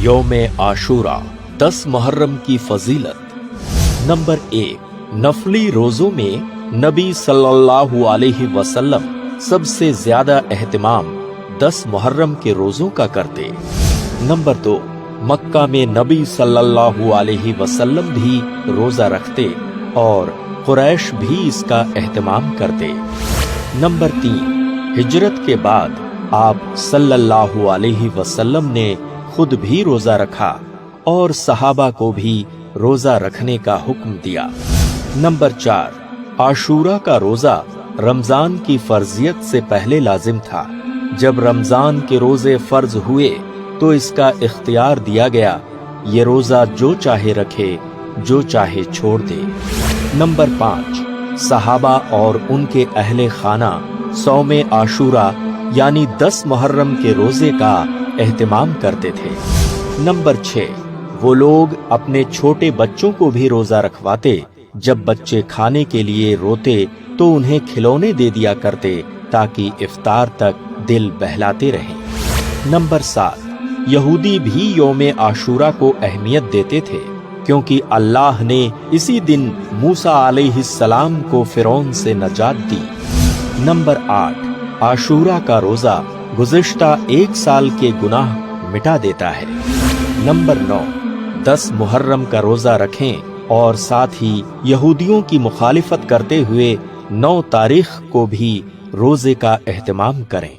یوم عاشورہ 10 محرم کی فضیلت۔ نمبر 1، نفلی روزوں میں نبی صلی اللہ علیہ وسلم سب سے زیادہ اہتمام 10 محرم کے روزوں کا کرتے۔ نمبر 2، مکہ میں نبی صلی اللہ علیہ وسلم بھی روزہ رکھتے اور قریش بھی اس کا اہتمام کرتے۔ نمبر 3، ہجرت کے بعد آپ صلی اللہ علیہ وسلم نے خود بھی روزہ رکھا اور صحابہ کو بھی روزہ رکھنے کا حکم دیا۔ نمبر 4، عاشورہ کا روزہ رمضان کی فرضیت سے پہلے لازم تھا۔ جب رمضان کے روزے فرض ہوئے تو اس کا اختیار دیا گیا، یہ روزہ جو چاہے رکھے، جو چاہے چھوڑ دے۔ نمبر 5، صحابہ اور ان کے اہل خانہ یوم عاشورہ یعنی 10 محرم کے روزے کا اہتمام کرتے تھے۔ نمبر 6، وہ لوگ اپنے چھوٹے بچوں کو بھی روزہ رکھواتے۔ جب بچے کھانے کے لیے روتے تو انہیں کھلونے دے دیا کرتے تاکہ افطار تک دل بہلاتے رہیں۔ نمبر 7، یہودی بھی یوم عاشورہ کو اہمیت دیتے تھے کیونکہ اللہ نے اسی دن موسیٰ علیہ السلام کو فرعون سے نجات دی۔ نمبر 8، عاشورہ کا روزہ گزشتہ 1 سال کے گناہ مٹا دیتا ہے۔ نمبر 9، 10 محرم کا روزہ رکھیں اور ساتھ ہی یہودیوں کی مخالفت کرتے ہوئے 9 تاریخ کو بھی روزے کا اہتمام کریں۔